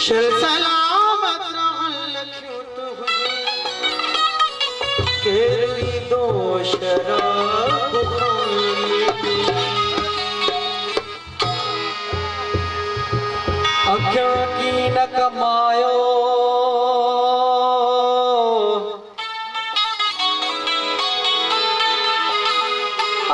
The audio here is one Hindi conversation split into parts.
शल सलामत रहन लख्यो तू केरली दोष अखियों की न कमायो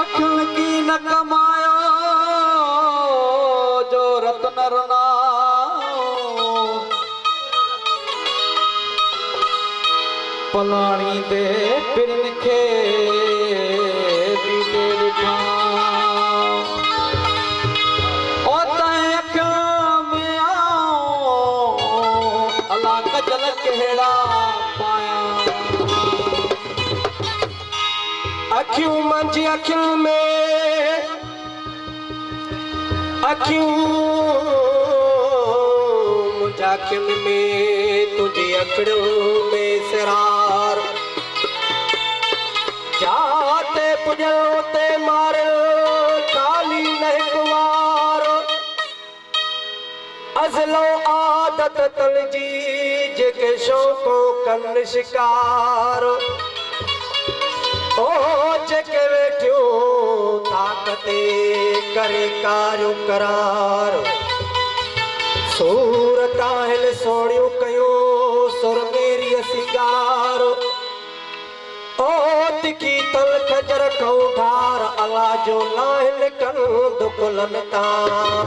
अखियों की न कमायो जो रत्न रना पलानी दे पिरन खे दीदे दिखा ओ तैं अखियों में आओ अल्लाह का जल केड़ा पाया अखियों मंझि अखियों में अखियों मुझाकिन में तुझे अखड़ों में सरार जाते पुजते मार काली नहकवार अजलो आदत तलजी जेके शौको कन शिकार ओ जेके वेठियो ताकते करे कारो करार सूर काहिल सोणियो कयो सुर मेरी सिंगार ओ तिखी तल खजर खौ ठार अला जो लाहिल कन दुकुलन तां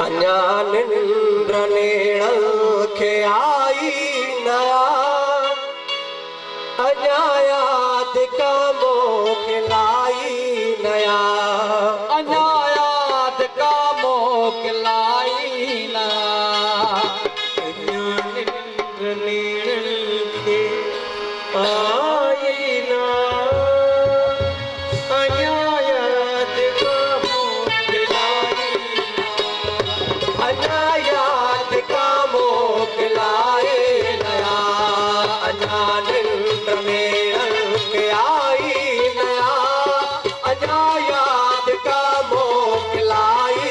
अञा निंद्र नेड़ल खे आई नया अञा याद का मोकिलाई नया अञा याद का मोकिलाई ना अञा निंद्र नेड़ल खे आई ना अञा याद का मोकिलाई अञा याद का मोकिलाई नया अञा निंद्र नेड़ल खे आई नया अञा याद का मोकिलाई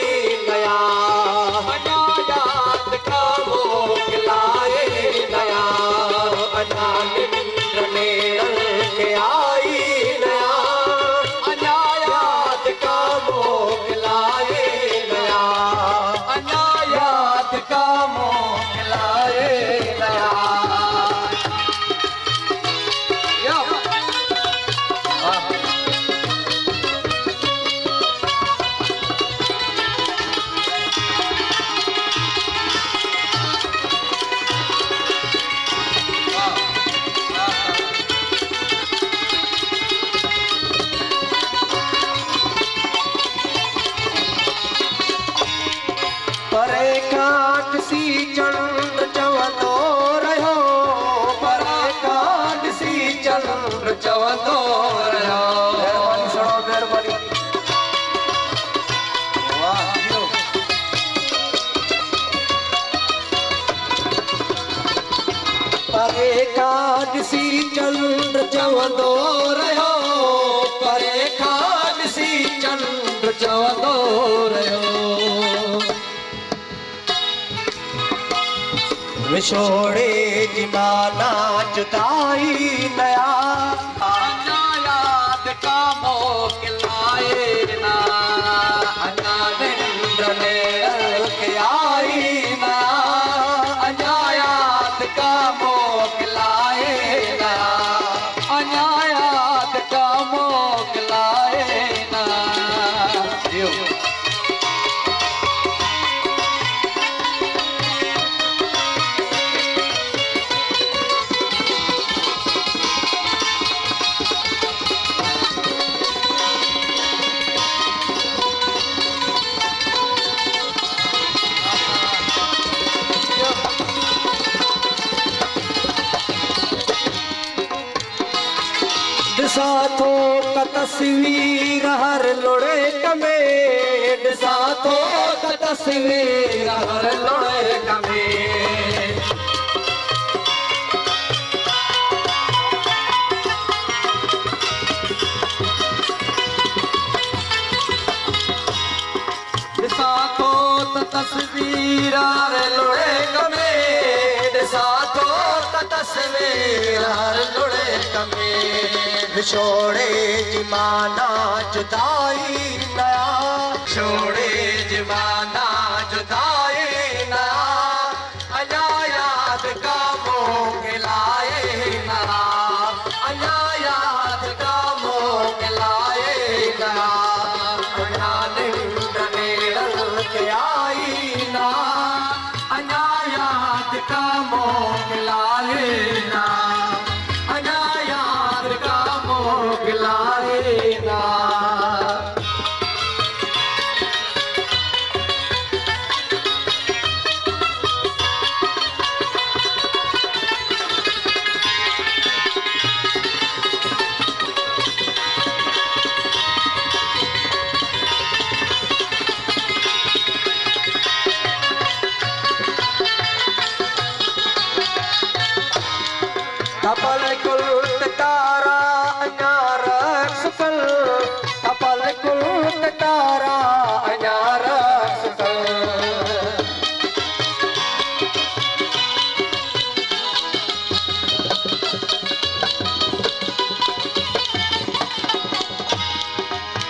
नया अञा याद का मोकिलाई नया अञा निंद्र नेड़ल खे आई नया अञा याद का मोकिलाई नया अञा याद का मोकिलाए नया या परे काट सी चंद्र चवंदो रहियो परे काट सी चंद्र चवंदो रहियो मेहरबानी सुनो मेहरबानी परे काट सी चंद्र चवंदो रहियो परे काट सी चंद्र चवंदो रहियो विछोड़े जिमाना जुदाई नया अञा याद का मोकिलाए ना अञा निंद्र नेड़ल खे आई नया अञा याद का मोकिलाए ना अञा याद का मोकिलाए ना ॾिसां थो का तस्वीर हर लोड़े कमे ॾिसां थो का तस्वीर हर लोड़े कमे तस्वीरार लुड़े कमे साथो तस्वीरार लुड़े कमे छोड़े जमाना जुदाई नया छोड़े जमाना जुदाई नया अया याद का मोह लाए नया अया याद का मोह लाए नया अया निंद नेड़ल के आई ना अया याद का मोह लाए ना अया याद का मोह लाए ना तपल कुल तारा अनार सुकल तपल कुल तारा अनार सुकल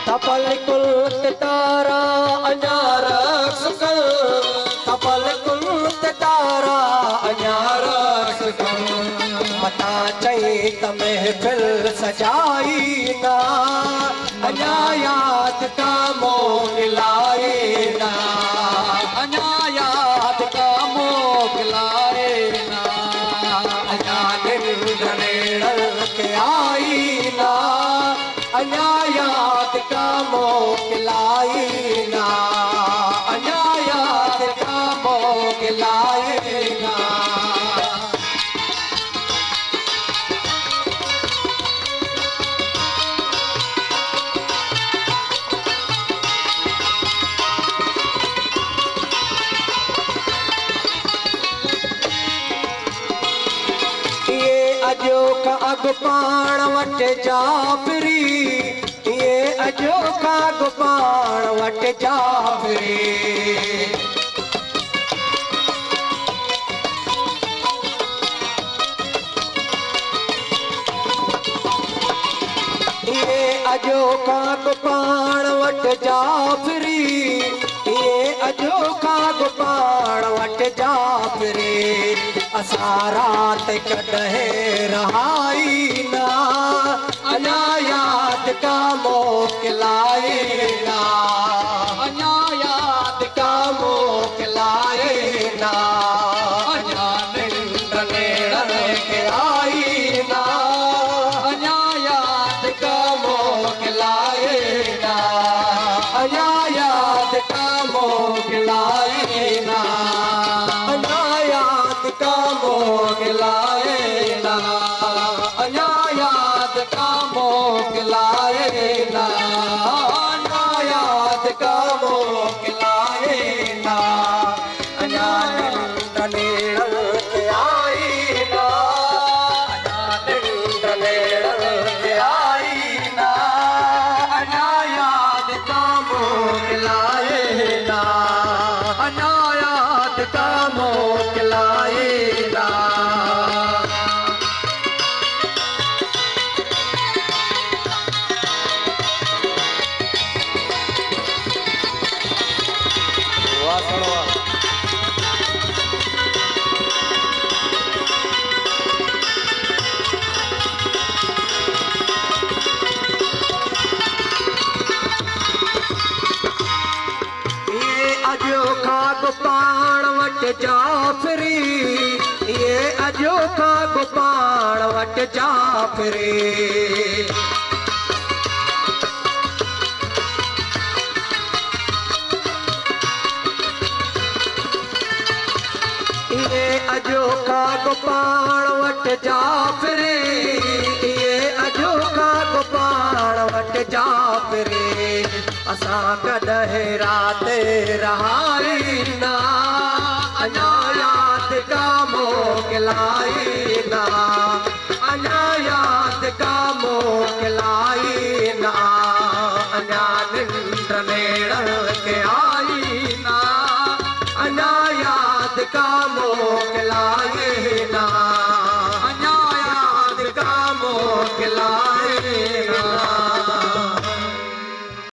तपल कुल तारा अनार सुकल तपल कुल तारा अनार सुकल मता चई त महफिल सजाई ना अया याद का मोह लाए ना अया याद का मोह लाए ना अया निंद नेड़ल के आई ना अया याद का मोह लाए ना अया याद का मोह लाए ना अजो का अग पाण वट जा फिरी ये अजो का अग पाण वट जा फिरी ये अजो का अग पाण वट जा फिरी ये अजो का अग पाण वट जा फिरी असा रात कॾहिं रहाई ना अया याद का मोह लाए ना अया याद का मोह लाए ना अया निंद नेड़ल के आई ना अया याद का मोह लाए ना अया याद का मोह लाए ना अया याद का मोह लाए ना अया याद का मोह लाए ना अया याद का मोह लाए ना अया निंद नेड़ल के आई ना अया निंद नेड़ल के आई ना अया याद का मोह लाए ना अया याद का मोह लाए ना अजो खाग पाण वट जा फिरी ये अजो खाग पाण वट जा फिरी ये अजो खाग पाण वट जा फिरी ये अजो खाग पाण वट जा फिरी असा कॾहिं रात रहाई ना अया याद का मोह लाए ना अया याद का मोह लाए ना अया निंद नेड़ल के आई ना अया का मोकलाए ना, अन्यायाद का मोकलाए